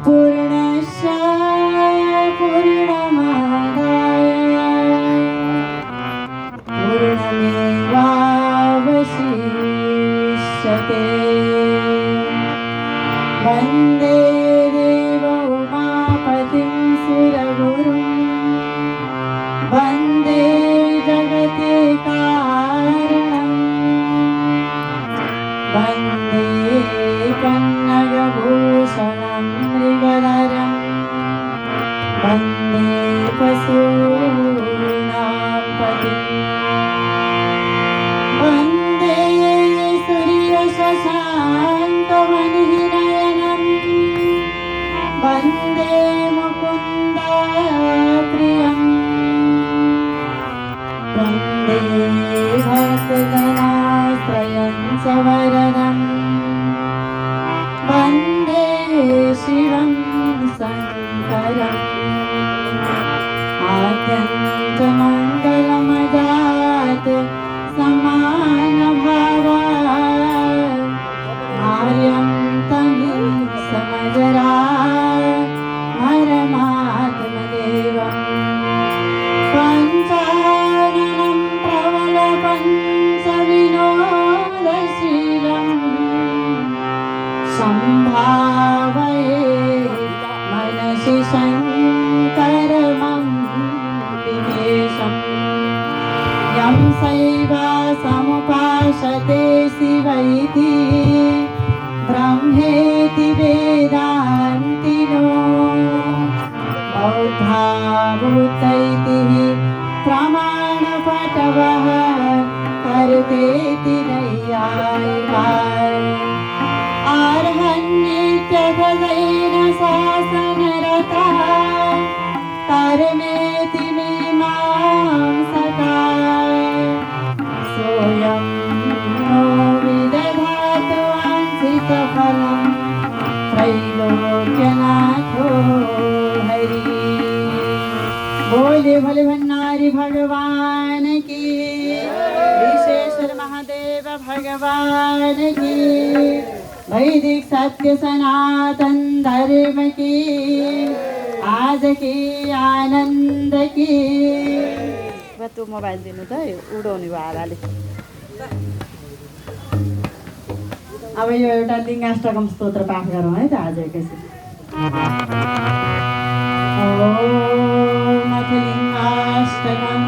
पूर्णस्य पूर्णमादाय पूर्णमेवावशिष्यते। वन्दे देवोमापतिं सुरगुरुं वन्दे जगते कारणं वन्दे पन्नगभूषणं मृगधरं वन्दे पशूनां पतिं वन्दे सूर्यशशाङ्कमणिनयनं वन्दे मुकुन्दप्रियं वन्दे भक्तजनाश्रयं च वरदं वन्दे शिवं शङ्करम् आद्यन्तमङ्गलमजात् समानभावा आर्यं तमिं समजरा परमात्मदेवम् पञ्चाननं प्रबलपञ्चविनोदशीलं सम्भावये मनसि शङ्करमं विदेशम् यं शैव समुपासते शिव इति ब्रह्मेति वेदान्तिनो बौद्धा भूतैति प्रमाणपटवः कर्तेति नैयायिकाः अर्हन्नित्यगदैन शासनरतः कर्मेति मीमांसकाः सोऽयं नो विदधातु वाञ्छितफलं त्रैलोक्यनाथो हरि। बोले भोले भंडारी भगवान की, विश्वेश्वर महादेव भगवान की, वैदिक सत्य सनातन धर्म की, आज की आनंद की। तू मोबाइल दिनु त उडाउने भयो हाराले। अब यो एउटा लिङ्गाष्टकम स्तोत्र पाठ गरौँ है त आज एकैछिन। ओम लिङ्गाष्टकम्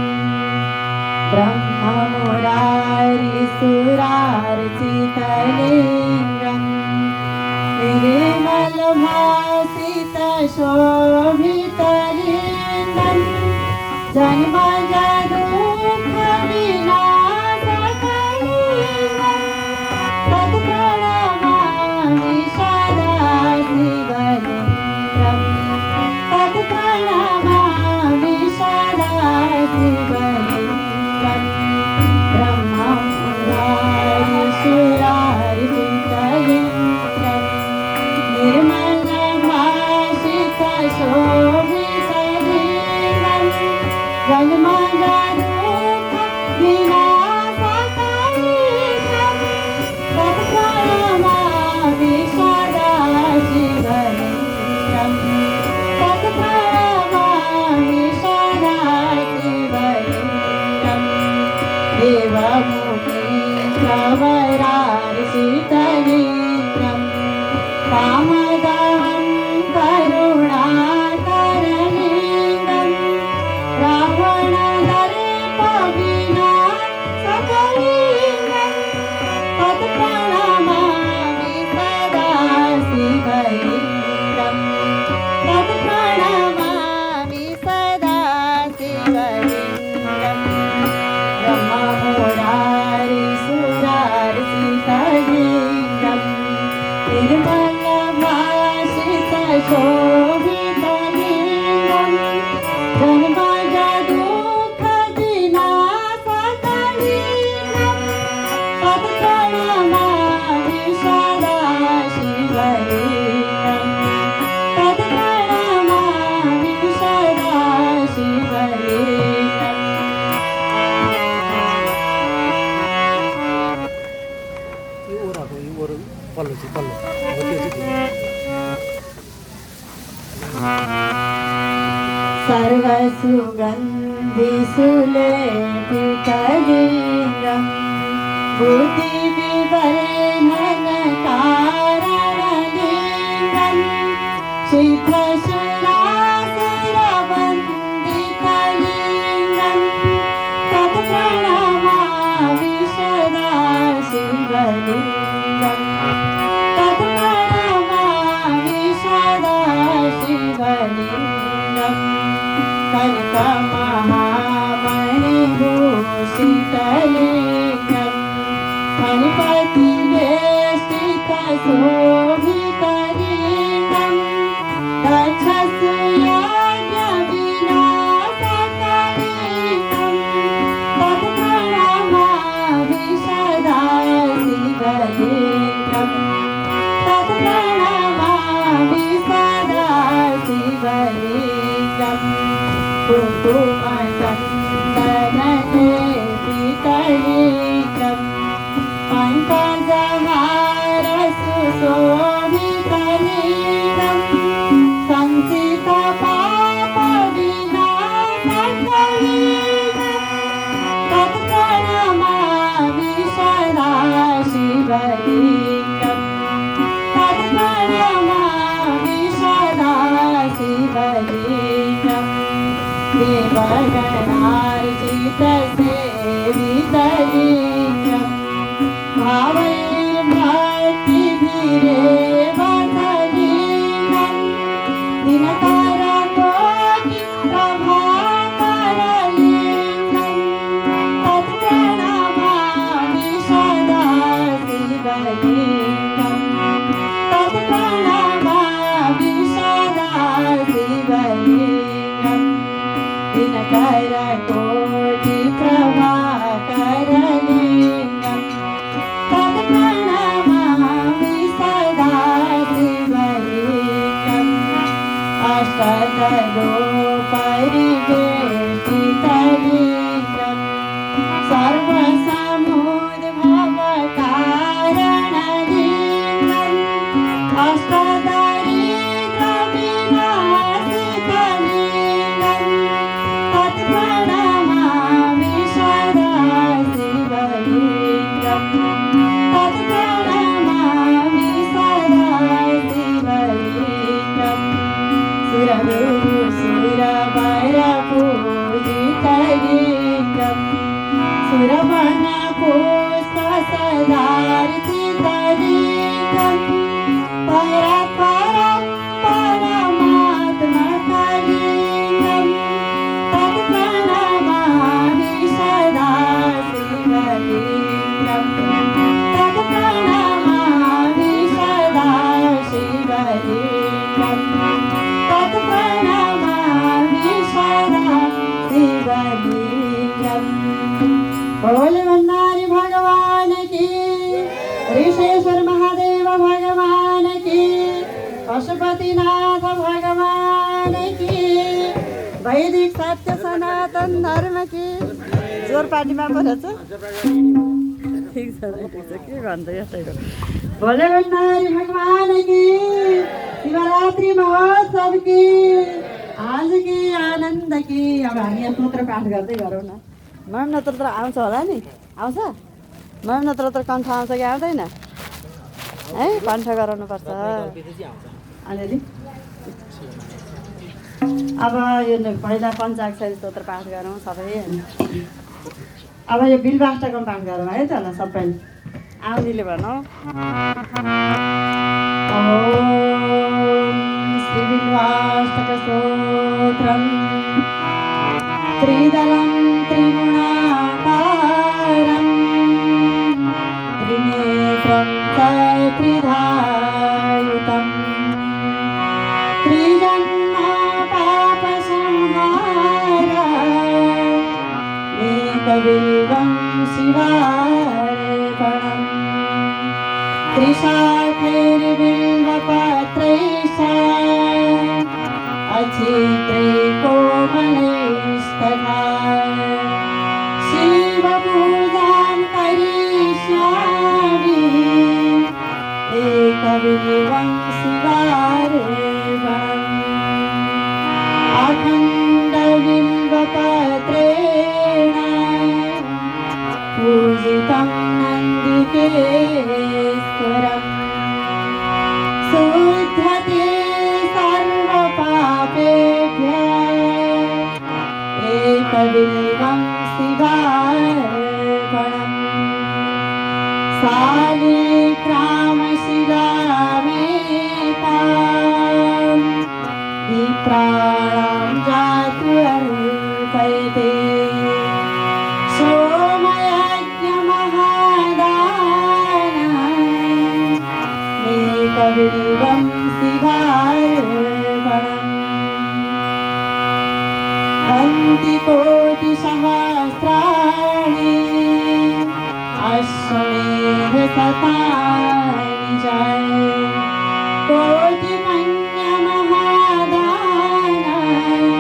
ब्रह्ममुरारिसुरार्चितलिङ्गम् निर्मलभासितशोभितलिङ्गम् जन्मजदुःखविनाशकलिङ्गम् तत्प्रणमामि सदा शिवलिङ्गम् तत्प्रणमामि सदा शिवलिङ्गम् ब्रह्ममुरारिसुरार्चितलिङ्गम् निर्मलभासितशोभितलिङ्गम् जन्मजदुःखविनाशकलिङ्गम् तत्प्रणमामि सदा शिवलिङ्गम् तत्प्रणमामि सदा शिवलिङ्गम् देवमुनीन्द्रवरार्चितलिङ्गम् कामदहं करुणाकरलिङ्गम् रावणदर्पविनाशकलिङ्गम् तत्प्रणमामि सदा शिवलिङ्गम् तत्प्रणमामि सदा शिवलिङ्गम् ब्रह्ममुरारिसुरार्चितलिङ्गम् निर्मलभासितशोभितलिङ्गम् सर्वसुगन्धिसुलेपितलिङ्गं बुद्धिविवर्धनकारणलिङ्गं क्षिप्रशूलासुरवन्दितलिङ्गं तत्प्रणमामि सदा शिवलिङ्गं तत्प्रणमामि सदा शिवलिङ्गं कनकमहामणिभूषितलिङ्गं फणिपतिवेष्टितशोभितलिङ्गं दक्षसूयाज्ञविनाशकलिङ्गं तत्प्रणमामि सदा शिवलिङ्गं तत्प्रणमामि सदा शिवलिङ्गं कुङ्कुमचन्दनलेपितलिङ्गं पङ्कजहारसुशोभितलिङ्गं संसितपापविनाशकलिङ्गं तत्प्रणमामि सदा शिवलिङ्गं तत्प्रणमामि सदा शिवलिङ्गं देवगणार्चितसेवितलिङ्गं भावैर्भक्तिभिरेवतलिङ्गं दिनकरकोटिप्रभाकरलिङ्गं तत्प्रणमामि सदा शिवलिङ्गं तत्प्रणमामि सदा शिवलिङ्गं दिनकरकोटिप्रभाकरलिङ्गं तत्प्रणमामि सदा शिवलिङ्गम् अष्टदलोपरिवेष्टितलिङ्गं सर्वसमुद्भवकारणलिङ्गं अष्टदरिद्रविनाशितलिङ्गं तत्प्रणमामि सदा शिवलिङ्गं तत्प्रणमामि सदा शिवलिङ्गं सुरगुरुसुरवरपूजितलिङ्गं सुरवनपुष्पसदार्चितलिङ्गं परमात्मकलिङ्गं तत्प्रणमामि सदा शिवलिङ्गं तत्प्रणमामि सदा शिवलिङ्गं तत्प्रणमामि सदा शिवलिङ्गं बोले भंडारी भगवान की ऋषेश्वर महादेव भगवान की पशुपतिनाथ भगवान की वैदिक सत्य सनातन धर्म की जोर पार्टीमा परेछ ठीक छ के भन्छ यस्तै हो भोले भंडारी भगवान की शिवरात्रि महोत्सव की आज की आनंद की अब हामी स्तोत्र पाठ गर्दै गरौँ न मर्म स्तोत्र आउँछ होला नि आउँछ मर्म स्तोत्र कण्ठ आउँछ कि आउँदैन है कण्ठ गराउनुपर्छ अलिअलि अब यो पहिला पञ्चाक्षरी स्तोत्र पाठ गरौँ सबै अब यो बिल्वाष्टकम पाठ गरौँ है त ल सबैले आउनेले भनौँ ॐ श्री बिल्वाष्टक स्तोत्रम् त्रिदलं त्रिगुणाकारं त्रिनेत्रं च त्रिधायुतं त्रिजन्मा पापसंहार एकबिल्वं शिवार्पणम् त्रिशाखैर्बिल्वपत्रैश्च अचित्रे कोमलैस्तथा शिवपूजां करिष्यामि एकबिल्वं शिवार्पणम् कोटिसहस्राणि अश्वमेधशतानि च कोटिमन्यमहादानानि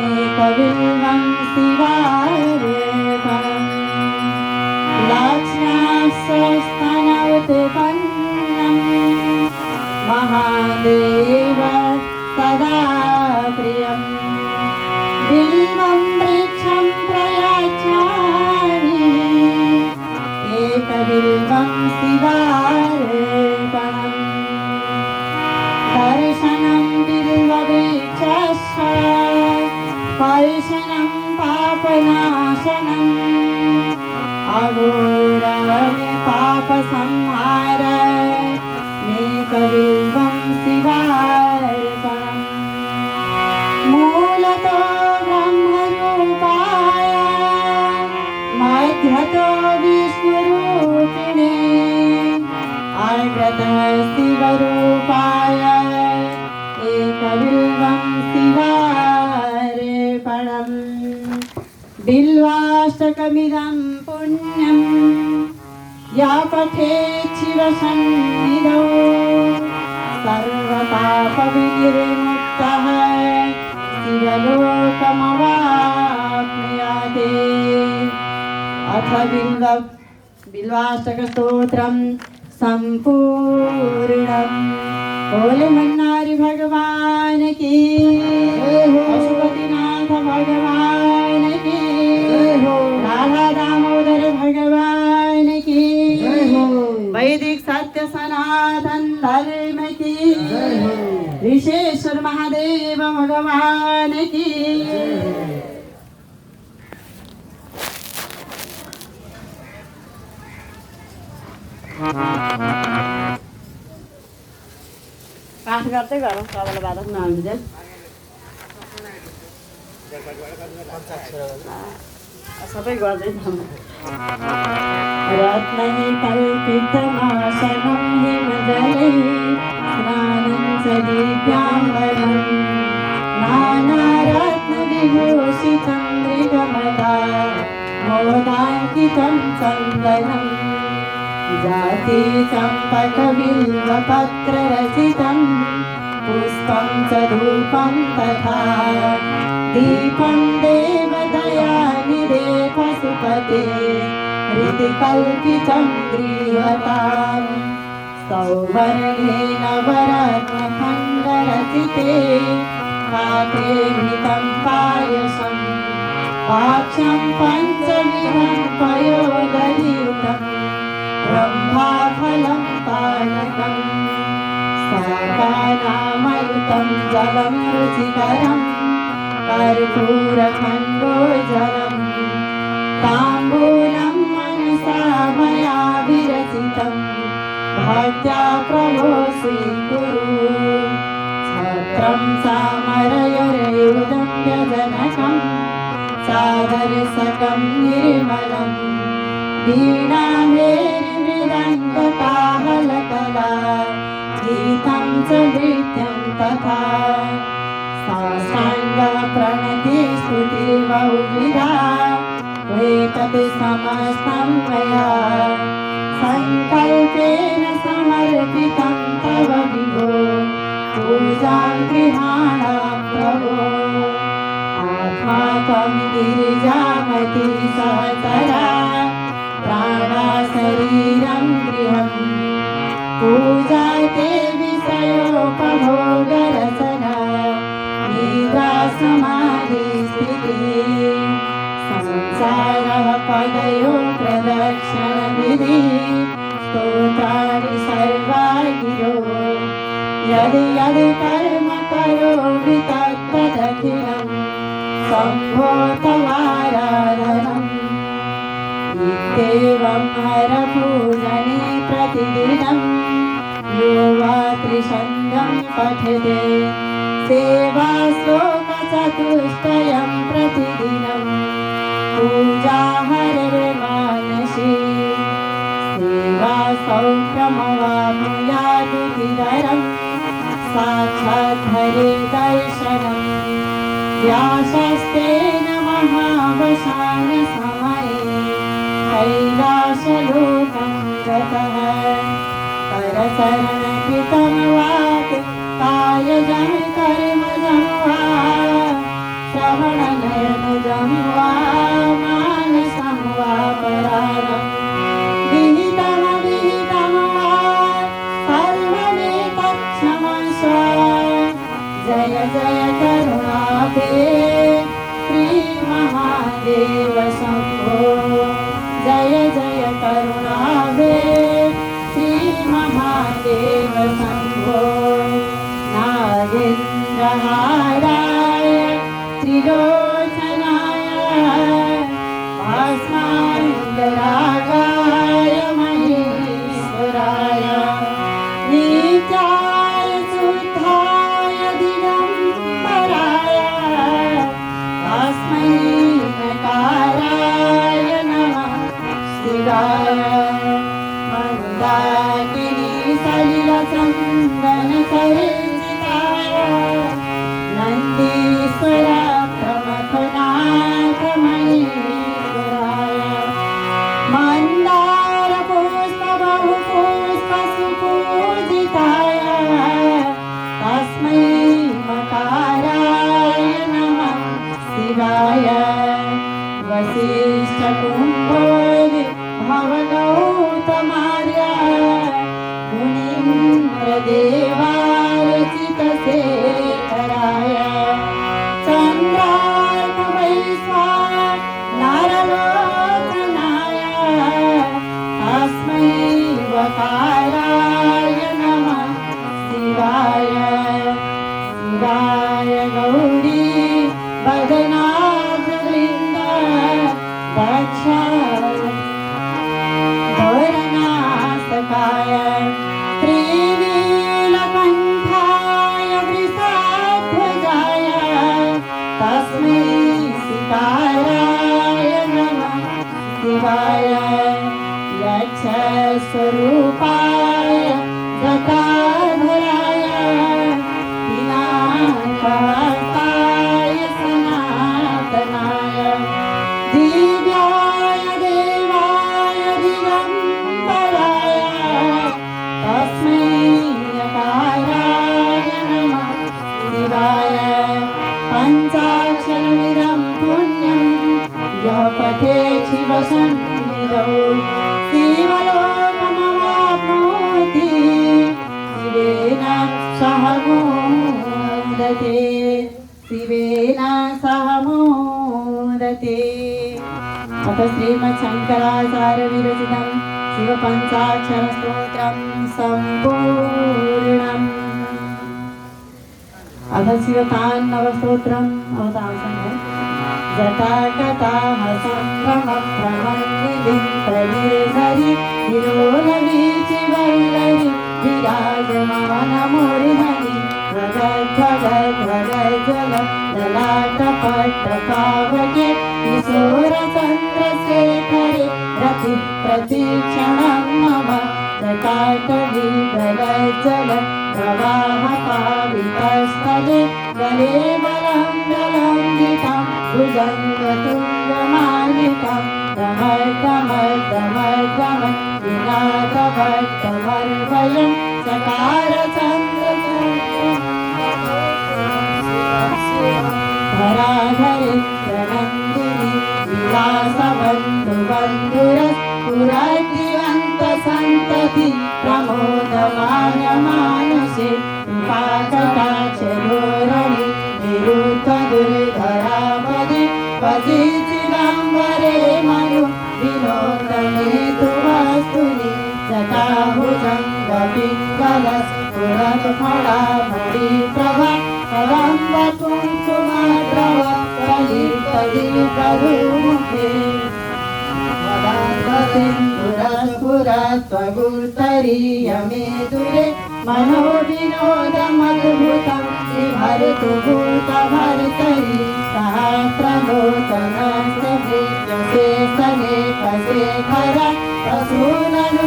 एकबिल्वं शिवार्पणम् लक्ष्म्यास्तनोत्पन्नं महादेव सदा प्रियम् बिल्वं वृक्षं प्रयच्छामि एकबिल्वं शिवार्पणम् दर्शनं बिल्ववृक्षस्य स्पर्शनं पापनाशनम् अघोरमे पापसंहार एकबिल्वं शिवार्पणम् मूलतो ब्रह्मरूपाय मध्यतो विष्णुरूपिणे अग्रतः शिवरूपाय एकबिल्वं शिवार्पणम् बिल्वाष्टकमिदं पुण्यं या पठेत् शिवसन्निधौ सर्वपापविनिर्मुक्तः शिवलोकमवाप्नुयाते। अथ बिल्वाष्टकस्तोत्रं सम्पूर्णम्। बोले मन्नारी भगवान की, पशुपतिनाथ भगवान की, राधा दामोदर भगवान की, वैदिक सत्य सनातन धर्म की, ऋषेश्वर महादेव भगवान की। पाठ गर्दै गरौँ सबैलाई बाधक नहुन्जेल। सबै गर्दै जाउँ। रत्नैः कल्पितमासनं हिमजलैः स्नानं च दिव्याम्बरं नानारत्नविभूषितं मृगमदा मोदाङ्कितं चन्दनम् जाति चम्पकबिल्वपत्ररचितं पुष्पं च धूपं तथा दीपं देवदयानिधे पशुपते हृदिकल्पितं गृह्यताम् सौवर्णेन वरत्नखण्डरचिते पात्रे घृतं पायसं पाक्षं पञ्चविधं पयोदधियुतम् ब्रह्माफलं पानकम् शाकानामयुतं जलं रुचिकरं कर्पूरखण्डोज्ज्वलम् ताम्बूलं मनसा मया विरचितं भक्त्या प्रभो स्वीकुरु छत्रं चामरयोरयुधं व्यजनकं सादरसकं निर्मलम् वीणामेरिमृदङ्गकाहलकला गीतं च नृत्यं तथा साष्टाङ्गप्रणतिस्तुतिर्बहुविधा एतत् समस्तं मया सङ्कल्पेन समर्पितं तव विभो पूजां गृहाण प्रभो आत्मा त्वं गिरिजामति सहचरा प्राणा शरीरं गृहम् पूजा ते विषयोपभोगरचना निद्रा समाधि स्थितिः संसारः पदयो प्रदक्षिणविधि स्तोत्राणि सर्वा गिरो यद् यद् कर्म करोमि तत्तदखिलं शम्भो तवाराधनम् इत्येवं हरपूजने प्रतिदिनं यो वा त्रिशन्धं पठते सेवा श्लोकचतुष्टयं प्रतिदिनं पूजा हरिर्मानसी सेवा सौख्यमवाप्नुयादुतितरं साक्षात् हरे दर्शनम् व्यासस्तेन महावसान समये कैलासलोकं गतः करचरणकृतं वाक् कायजं कर्मजं वा श्रवणनयनजं वा मानसं वा परागम् विहितं वा सर्वमेतत्क्षमस्व जय जय करुणाब्धे श्रीमहादेव शम्भो जय जय करुणाब्धे श्रीमहादेव शम्भो नागेन्द्रहाराय त्रिलोचनाय भस्माङ्गरागाय महेश्वराय नित्याय शुद्धाय दिगम्बराय तस्मै नकाराय नमः शिवाय मन्दाकिनी सलिलचन्दनसरिचिताय नन्दीश्वर प्रमथनाथ महेश्वराय मन्दारपुष्पबहुपुष्पसुपूजिताय तस्मै मकाराय नमः शिवाय वसिष्ठकुम्भोज भवगौतमार्य मुनीन्द्रदेवार्चितशेखराय चन्द्रार्कवैश्वानरलोचनाय तस्मै वकाराय नमः शिवाय शिवाय गौरी बदनाथवृन्द दक्ष धोरणास्तकाय त्रिनीलकण्ठाय वृषध्वजाय तस्मै सिताराय नमः शिवाय यक्षस्वरूपाय जटाधराय पिनाकहस्ताय सनातनाय दिव्याय देवाय दिगम्बराय तस्मै यकाराय नमः शिवाय पञ्चाक्षरमिदं पुण्यं यः पठेत् शिवसन्निधौ शिवलोकमवाप्नोति शिवेन सह मोदते शिवेन सह मोदते अथ श्रीमच्छङ्कराचार्यविरचितं शिवपञ्चाक्षरस्तोत्रं सम्पूर्णम् अथ शिवताण्डवस्तोत्रम् अवतांसं जटाकटाः सम्भ्रमभ्रमन्निधिं प्रगिरिधरि विरोलवीचिवल्लरि विराजमानमूर्धनि ध्वगध्वगध्वगज्वल ललाटपट्टपावके किशोरचन्द्रशेखरे रतिप्रतीक्षणं मम जटाटवीगलज्जल प्रवाहपावितस्थले गले बलं गलङ्गितं भुजङ्गतुङ्गमालिकां दमर्दमर्दमर्दम विनादभट्टमर्वयं धराधरित्रनन्दिनी विलासबन्धुबन्धुरस्फुरद्दिवन्तसन्तति प्रमोदमानमानसे कृपाकटाक्षधोरणि निरुद्धदुर्धरापदे पदे चिदम्बरे मनु विनोदनेतु वस्तुनि जटाभुजङ्गपिङ्गलस्फुरत्फलाभरिप्रभा कदम्बकुङ्कुमद्रव कलितदीपरुमुखे सिन्दुरस्फुरत्वगुर्तरीयमे मनोविनोदमद्भुतं विभर्तु भूतभर्तरि सहस्रलोचनस्य प्रीत्यशेषलेखशेखर प्रसूननूलिधोरणि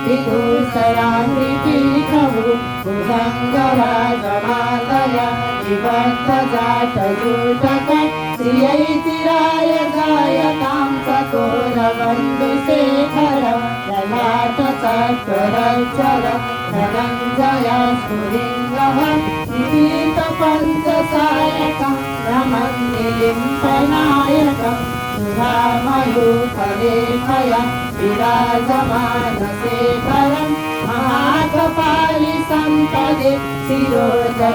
विदूषराङ्गिपीठभु भुजङ्गराजमालय विभक्तजाटजूटक श्रियैतिराय गायतां चकोरबन्धुशेखर ललाटचक्ररज्जल धनञ्जय स्फुलिङ्गः निपीतपञ्चसायकं नमन्ये लिम्पनायकं सुधामयूखलेखय विराजमानशेखरं महाकपालि सम्पदे शिरोजटालमातुल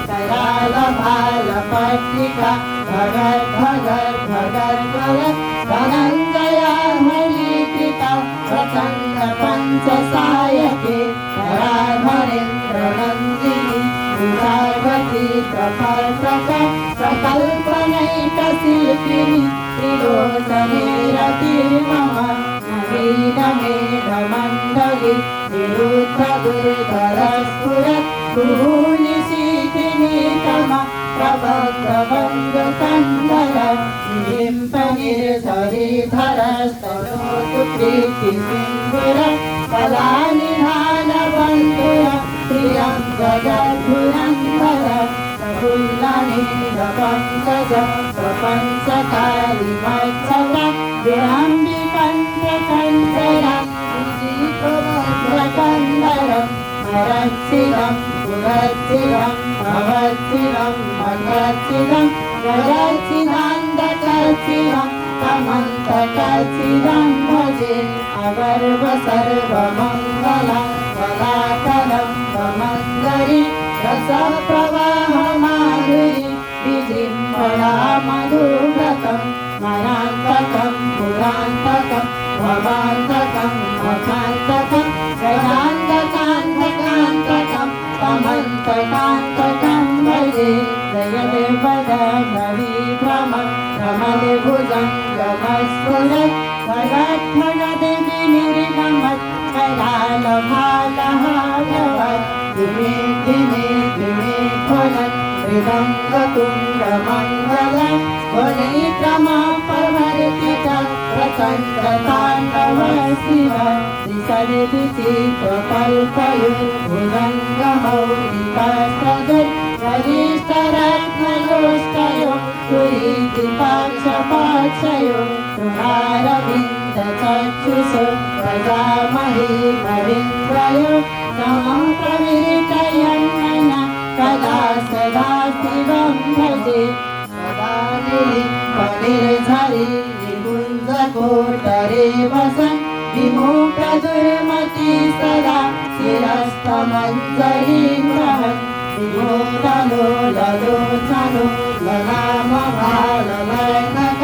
करालभालपट्टिका भगत् भगत् भगत् भगत् धनञ्जयामलीकृता प्रचण्ड पञ्चसायके धराधरेन्द्रनन्दिनी सुधावती प्रकल्पक प्रकल्पनैकशिल्पिनी त्रिलोचने रतिर्मम नवीनमेघमण्डली निरुद्धदुर्धरस्फुरत् कुहूनिशीथिनीतम प्रबन्धबन्धकन्दर निलिम्पनिर्झरीधरस्तनोतु प्रीतिसिन्धुर कलानिधानबन्धुर प्रियं जगद्धुरन्धर प्रफुल्लनीलपङ्कज प्रपञ्चकारिमत्सर विरम्बिकण्ठकण्ठर विजीतवज्रकन्दर मरच्छिदं पुरच्छिदं भवच्छिदं मकच्छिदं गजच्छिदान्धकच्छिदं तमन्तकच्छिदं भजे अवर्व सर्वमङ्गलं कलाकलं वमन्दरि रसप्रवाहमाधुरि विजृम्भणा मधुव्रतं मरान्तकं पुरान्तकं भवान्तकं मखान्तकं गजान्तकान्तकान्तकं तमन्तकान्तकं भजे जयदेवदभ्रमं रमलभुजङ्गमस्फुरत् भगद्भगद्विनिर्गमत् कलालभालहाभवत् दिमे दिमे दिमे फलत् मृदङ्गतुण्डमण्डलं वनैत्रमापवर्तित प्रचण्डताण्डवशिव त्रिसरिचित्रकल्पयो पुरीतिपाक्षपाक्षयो तुहारविन्दचक्षुषो प्रजामही मरीन्द्रयो समं प्रविरिटयन्नन कदा सदा शिवं भजे सदा निलिम्पनिर्झरि निकुञ्जकोटरे वसन् विमुखदुर्मती सदा शिरस्तमञ्जरीं वहन् विमोदलोललोचनो ललामभाललनक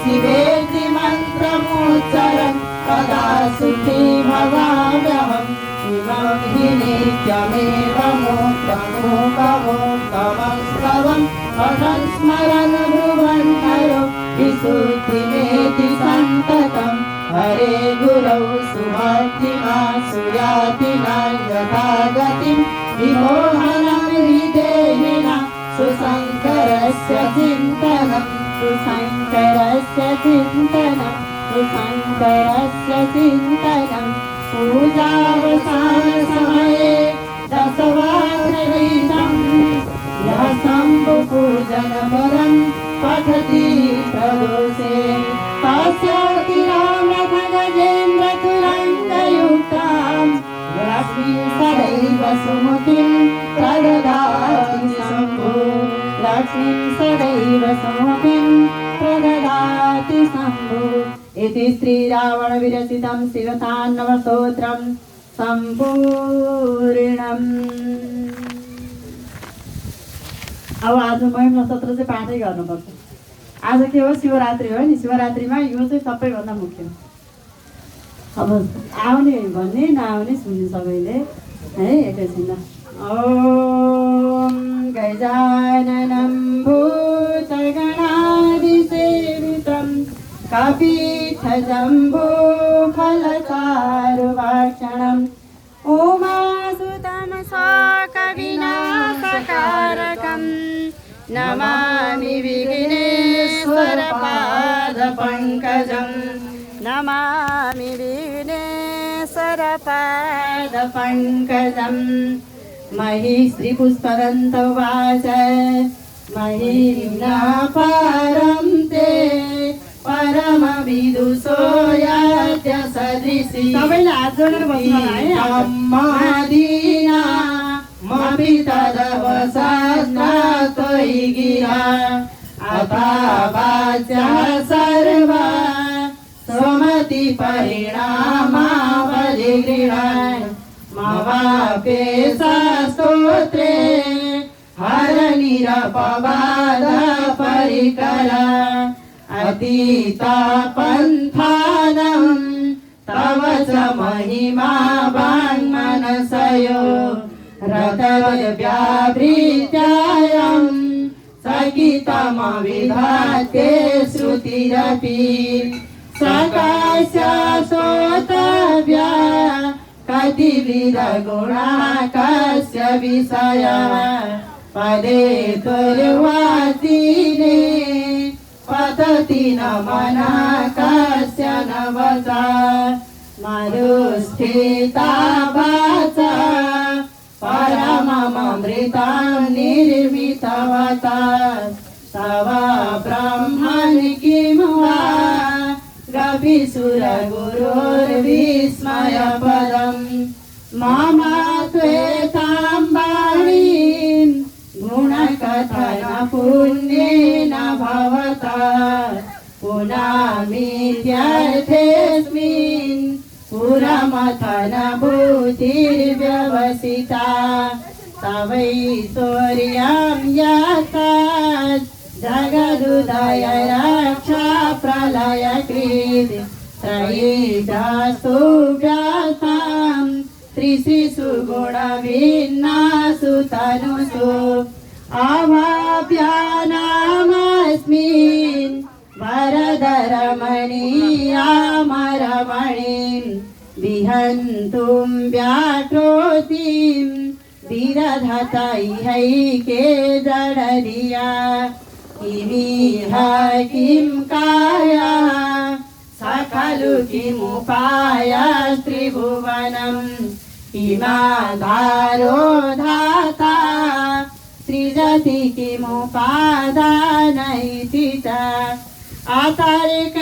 शिवेति मन्त्रमुच्चरन् कदा सुखी भवाम्यहम् शिवं हि नित्यमेव मोक्षमोक्षमोक्षमस्तवं पठन् स्मरन् भ्रुवन् हरो विशुद्धिमेति सन्ततं हरे गुरौ सुभक्तिमा सुयातिना यथा गतिं विमोहनं हृदेहिना सुशङ्करस्य चिन्तनं सुशङ्करस्य चिन्तनं सुशङ्करस्य चिन्तनं पूजावसानसमये दशवादनगीतं यः शम्भुपूजनपरं पठति प्रदोषे तस्यातिरामगजेन्द्रतुरङ्गयुक्तां लक्ष्मीं सदैव सुमतिं प्रददाति शम्भो लक्ष्मीं सदैव सुमतिं प्रददाति शम्भो इति श्रीरावणविरचितं शिवताण्डवस्तोत्रं सम्पूर्णम्। अब आज महिमा सत्र चाहिँ पाठै गर्नुपर्छ। आज के हो शिवरात्रि हो नि, शिवरात्रिमा यो चाहिँ सबैभन्दा मुख्य। अब आउने भन्ने नआउने सुन्ने सबैले है एकैछिन। ओम गजाननं भूतगणादिसेवितं कपित्थजम्बूफलचारुभक्षणम् उमासुतं सकविनाशकारकं नमामि विघ्नेश्वरपादपङ्कजं नमामि विघ्नेश्वरपादपङ्कजं मही श्रीपुष्पदन्त उवाच महिम्ना परं ते परमविदुषो याद्य सदृशी सबैले हात जोडेर बस्नु होला है अम्मादीना मपि तदवशास्त्रात्वयि गिरा अथा वाच्या सर्वा स्वमति परिणामावधि गृहान् मवापे स्तोत्रे हर निरपवाद परिकरा अतीता पन्थानं तव च महिमा वाङ्मनसयो रतव्यावृत्यायं सकितमविधाते श्रुतिरपि सकास्य श्रोतव्या कतिविध गुणाकस्य विषया पदे दुर्वासिने पतति न मना कस्य न वचा मरुस्थिता वाचा परममृतं निर्मितवता तव ब्रह्मन् किं वा गविसुरगुरोर्विस्मयपदम् मम त्वेतां वाणीं गुणकथन पुण्येन भवता पुनामीत्यर्थेऽस्मिन् पुरमथन भूतिर्व्यवसिता तवैश्वर्यं यत्तत् जगदुदय रक्षा प्रलयकृत् त्रयीजास्तु व्यासां त्रिशिषु गुणभिन्नासु तनुषु अवाप्यानामस्मिन् वरदरमणीयामरमणिं विहन्तुं व्याक्रोतिं विरधत इहैके जडधिया किमिह किं काया सकलु किमुपायस्त्रिभुवनं किमाधारो धाता सृजति किमुपादानैति च आतर्कैश्वर्यैकै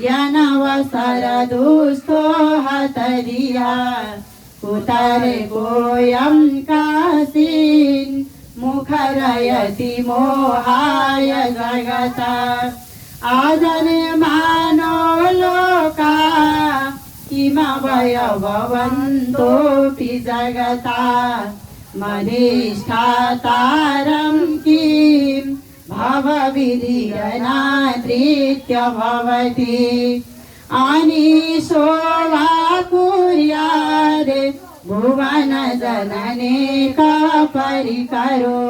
यनवसरदुस्थो हतधिया कुतर्कोऽयं काशीन् मुखरयति मोहाय जगता आजन्मानो लोका किमवयवन्तोऽपि जगता मधिष्ठातारं किं भवविधिरनादृत्य भवति आनीशो वा कुर्याद् भुवन जनने परिकरो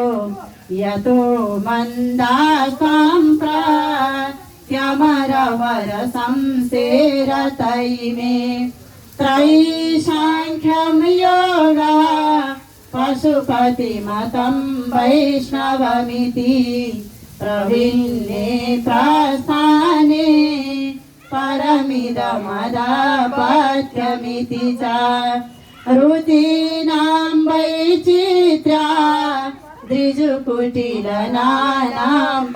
यतो मन्दास्तां प्रत्यमरवर संसेरतैमे त्रयीसाङ्ख्यं योगा पशुपतिमतं वैष्णवमिति प्रभिन्ने प्रस्थाने परमिदमदापत्यमिति च रुचीनां वैचित्र्या द्विजुकुटिलनानां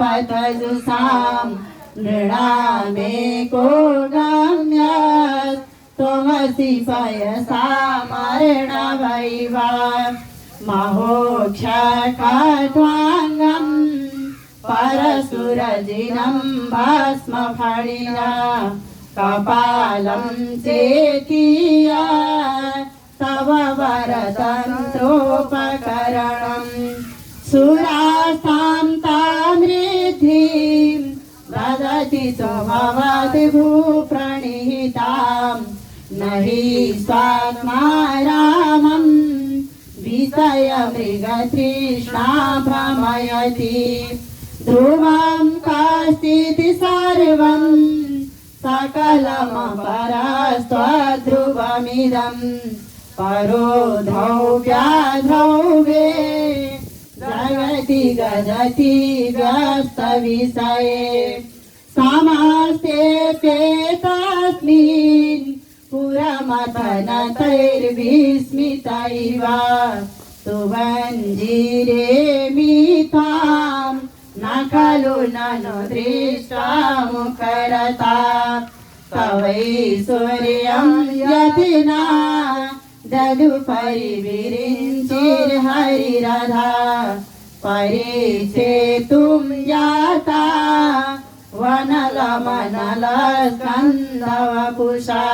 पतजुषां नृणामेको गम्यात् त्वमसि पयसामर्णवैवा महोक्षकत्वाङ्गं परशुरजिनं भस्मफणिना कपालं चेतीया तव वरतन्त्रोपकरणं सुरास्तां तामृद्धिं वदति स्वभवति भूप्रणीतां न हि स्वात्मा रामं विषयमृगतृष्णा भ्रमयति ध्रुवं कास्तीति सर्वं सकलमपरस्त्वध्रुवमिदं परो ध्रुव्याध्रुवे जगति गजति व्यस्तविषये समास्तेऽप्येतस्मिन् पुरमथनतैर्विस्मितैव सुवञ्जीरे मिथां न खलु ननु दृष्ट्वा मुखरता तवैश्वर्यं यतिना ददुपरिविरिञ्चिर्हरिरधा परिचेतुं याता वनलमनलस्कन्धवपुषा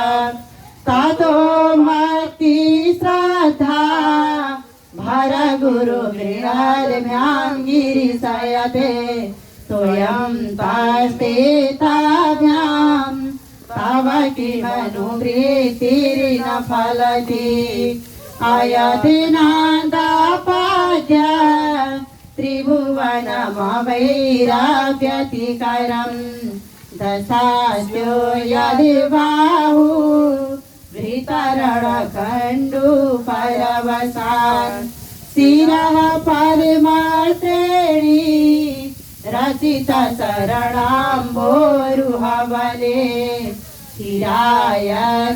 ततो भक्ति श्रद्धा भरगुरुमृणार्म्यां गिरिशयते सोऽयं तास्ते ताभ्यां तव किमनुवृत्तिर्न फलति अयतिनान्दापाद्य त्रिभुवनमवैराव्यतिकरं दशास्यो यदि बाहु वृतरणखण्डुपरवसान् शिरः पद्मश्रेणी रचितचरणाम्भोरुहवले शिराय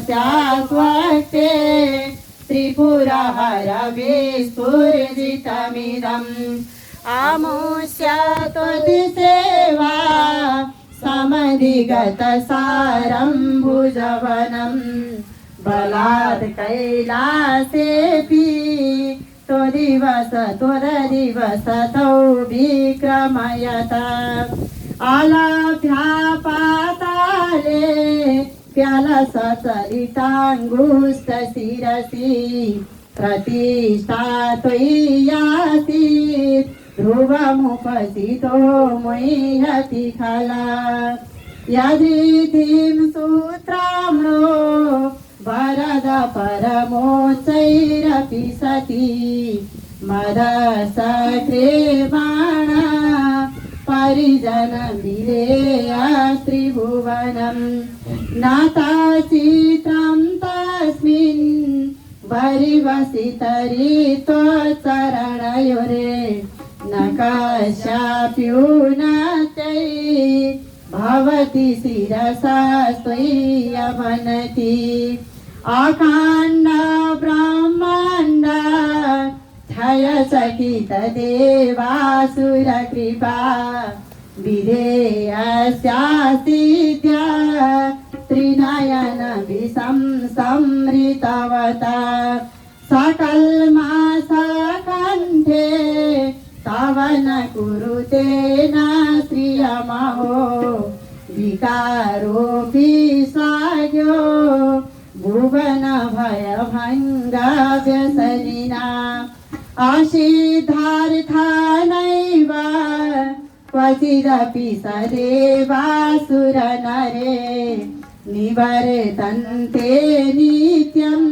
स्यास्वक्ते त्रिपुरहरविस्फुरितमिदम् आमुष्य त्वदिसेवा समधिगतसारं भुजवनं बलात् कैलासेऽपि त्वदिवसतौ विक्रमयत आलाभ्या पाताले प्यलसचलिताङ्गुष्ठशिरसि प्रतिष्ठा त्वय्यासीत् ध्रुवमुपसितो मुह्यति खला यदीतिं सूत्राम्नो वरद परमोच्चैरपि सति मदसक्रियमाणा परिजनमिलेया त्रिभुवनं नाताचित्रं तस्मिन् वरिवसितरि त्वच्चरणयोरे न कस्याप्युन्नत्यै भवति शिरसा त्वय्यवनति अखण्ड ब्रह्माण्ड क्षयचकितदेवासुरकृपा विधेयस्यास्तिद्य त्रिनयन विसंसमृतवता सकल्मासकण्ठे तव न कुरुते न श्रियमहो विकारोऽपि स्वायो भुवन भयभङ्गव्यसनिना असिद्धार्थानैव क्वचिदपि सदेवासुरनरे निवर्तन्ते नित्यं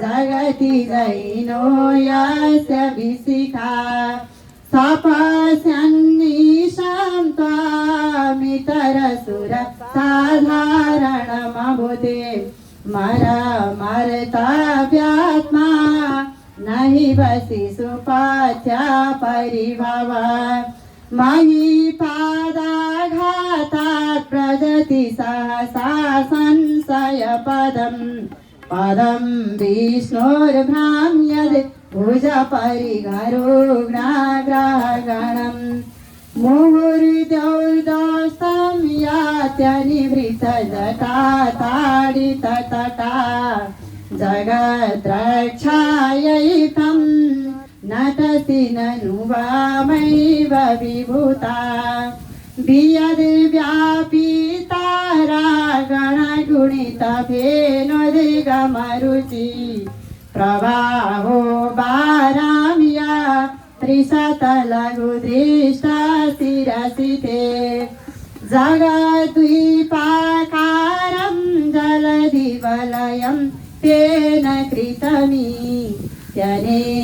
जगति जैनो यस्य विशिखा सपश्यन्निशां त्वामितरसुर साधारणमभूते मरतव्यात्मा न हि वसि सुपाच्या परिभव मयि पादाघातात् प्रजति सहसा संशयपदम् पदं विष्णोर्भ्राम्यद् भुजपरिघरोग्राग्रहगणम् मुहुर्द्यौर्दौस्तं यात्यनिवृतजटाताडिततटा जगद्रक्षायैतं नटसि ननु वामैव विभूता वियद्व्यापितारागणगुणितफेनोदिगमरुचि प्रवाहो वाराम्या त्रिशतलघुदृष्टा शिरसि ते जगद्वीपाकारं जलधिवलयं तेन कृतमी त्यनेनैवोन्ने